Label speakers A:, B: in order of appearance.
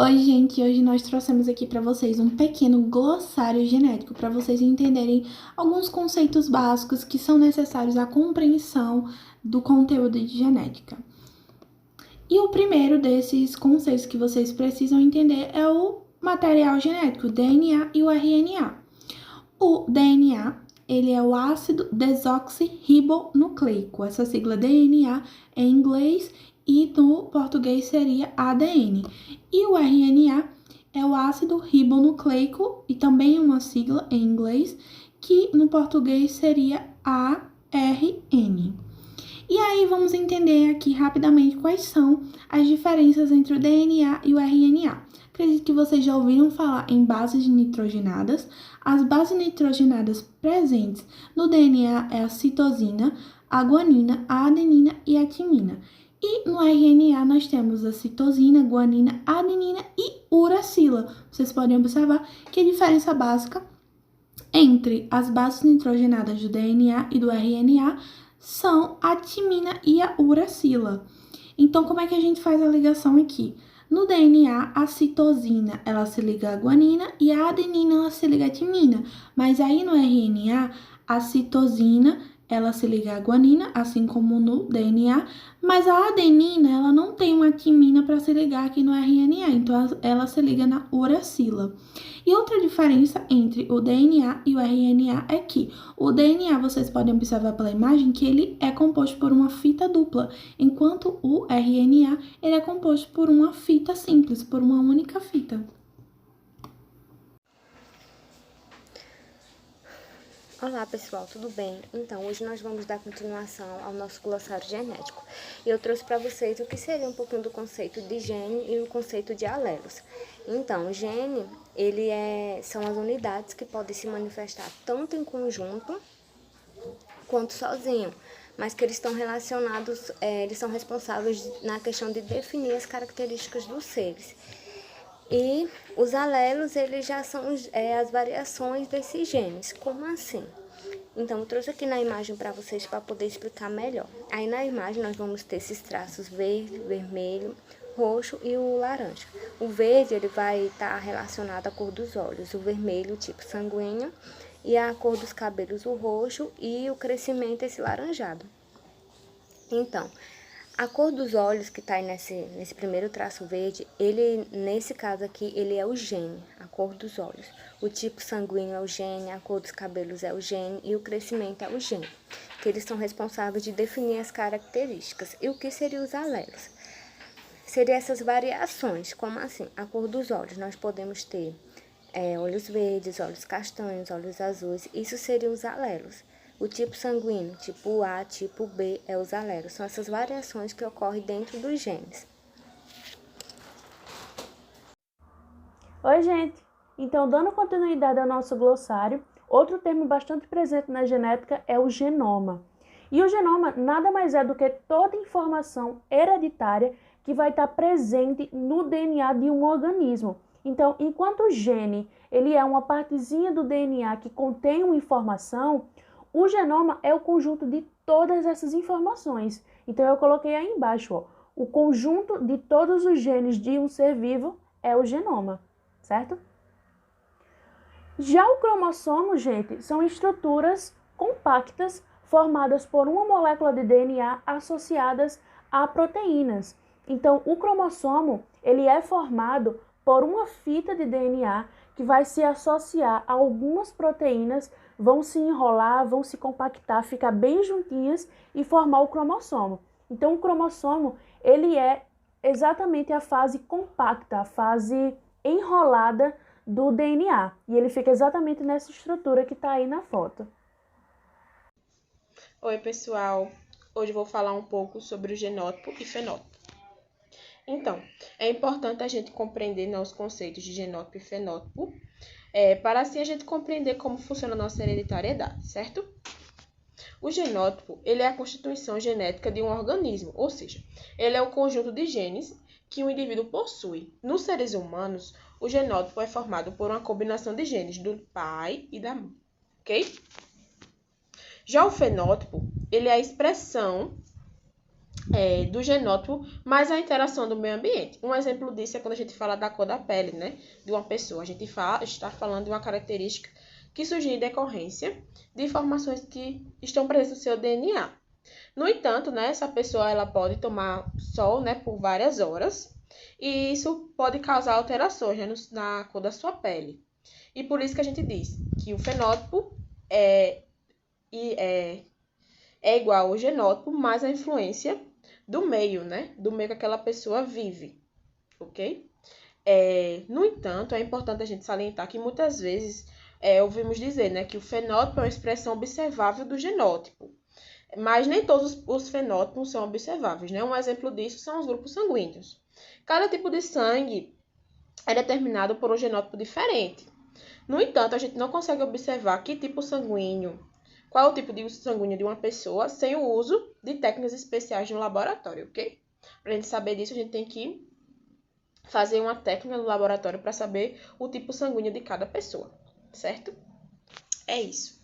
A: Oi, gente! Hoje nós trouxemos aqui para vocês um pequeno glossário genético para vocês entenderem alguns conceitos básicos que são necessários à compreensão do conteúdo de genética. E o primeiro desses conceitos que vocês precisam entender é o material genético, o DNA e o RNA. O DNA, ele é o ácido desoxirribonucleico. Essa sigla DNA é em inglês e no português seria ADN. E o RNA é o ácido ribonucleico e também uma sigla em inglês que no português seria ARN. E aí vamos entender aqui rapidamente quais são as diferenças entre o DNA e o RNA. Acredito que vocês já ouviram falar em bases nitrogenadas. As bases nitrogenadas presentes no DNA é a citosina, a guanina, a adenina e a timina. E no RNA nós temos a citosina, guanina, adenina e uracila. Vocês podem observar que a diferença básica entre as bases nitrogenadas do DNA e do RNA são a timina e a uracila. Então, como é que a gente faz a ligação aqui? No DNA, a citosina, ela se liga à guanina e a adenina, ela se liga à timina. Mas aí no RNA, a citosina, ela se liga à guanina, assim como no DNA, mas a adenina, ela não tem uma timina para se ligar aqui no RNA, então ela se liga na uracila. E outra diferença entre o DNA e o RNA é que o DNA, vocês podem observar pela imagem, que ele é composto por uma fita dupla, enquanto o RNA ele é composto por uma fita simples, por uma única fita.
B: Olá pessoal, tudo bem? Então, hoje nós vamos dar continuação ao nosso glossário genético. E eu trouxe para vocês o que seria um pouquinho do conceito de gene e o conceito de alelos. Então, gene, são as unidades que podem se manifestar tanto em conjunto quanto sozinho, mas que eles estão relacionados, eles são responsáveis na questão de definir as características dos seres. E os alelos, eles já são as variações desses genes. Como assim? Então, eu trouxe aqui na imagem para vocês para poder explicar melhor. Aí na imagem nós vamos ter esses traços verde, vermelho, roxo e o laranja. O verde, ele vai estar relacionado à cor dos olhos, o vermelho, tipo sanguíneo, e a cor dos cabelos, o roxo, e o crescimento, esse laranjado. Então, a cor dos olhos que está aí nesse primeiro traço verde, nesse caso aqui, ele é o gene, a cor dos olhos. O tipo sanguíneo é o gene, a cor dos cabelos é o gene e o crescimento é o gene, que eles são responsáveis de definir as características. E o que seriam os alelos? Seriam essas variações, como assim? A cor dos olhos, nós podemos ter olhos verdes, olhos castanhos, olhos azuis, isso seriam os alelos. O tipo sanguíneo, tipo A, tipo B, é os alelos. São essas variações que ocorrem dentro dos genes.
C: Oi, gente! Então, dando continuidade ao nosso glossário, outro termo bastante presente na genética é o genoma. E o genoma nada mais é do que toda informação hereditária que vai estar presente no DNA de um organismo. Então, enquanto o gene ele é uma partezinha do DNA que contém uma informação, o genoma é o conjunto de todas essas informações. Então, eu coloquei aí embaixo, ó, o conjunto de todos os genes de um ser vivo é o genoma, certo? Já o cromossomo, gente, são estruturas compactas formadas por uma molécula de DNA associadas a proteínas. Então, o cromossomo, ele é formado por uma fita de DNA que vai se associar a algumas proteínas, vão se enrolar, vão se compactar, ficar bem juntinhas e formar o cromossomo. Então, o cromossomo, ele é exatamente a fase compacta, a fase enrolada do DNA. E ele fica exatamente nessa estrutura que está aí na foto.
D: Oi, pessoal! Hoje eu vou falar um pouco sobre o genótipo e fenótipo. Então, é importante a gente compreender os conceitos de genótipo e fenótipo, para assim a gente compreender como funciona a nossa hereditariedade, certo? O genótipo, ele é a constituição genética de um organismo, ou seja, ele é o conjunto de genes que o indivíduo possui. Nos seres humanos, o genótipo é formado por uma combinação de genes do pai e da mãe, ok? Já o fenótipo, ele é a expressão do genótipo, mais a interação do meio ambiente. Um exemplo disso é quando a gente fala da cor da pele, né, de uma pessoa. A gente está falando de uma característica que surge em decorrência de informações que estão presentes no seu DNA. No entanto, né, essa pessoa ela pode tomar sol, né, por várias horas, e isso pode causar alterações, né, na cor da sua pele. E por isso que a gente diz que o fenótipo é igual ao genótipo, mais a influência do meio, né? Do meio que aquela pessoa vive, ok? No entanto, é importante a gente salientar que muitas vezes ouvimos dizer, né, que o fenótipo é uma expressão observável do genótipo, mas nem todos os fenótipos são observáveis, né? Um exemplo disso são os grupos sanguíneos. Cada tipo de sangue é determinado por um genótipo diferente. No entanto, a gente não consegue observar que tipo sanguíneo, qual é o tipo de sanguíneo de uma pessoa sem o uso de técnicas especiais no laboratório, ok? Para a gente saber disso, a gente tem que fazer uma técnica no laboratório para saber o tipo sanguíneo de cada pessoa, certo? É isso.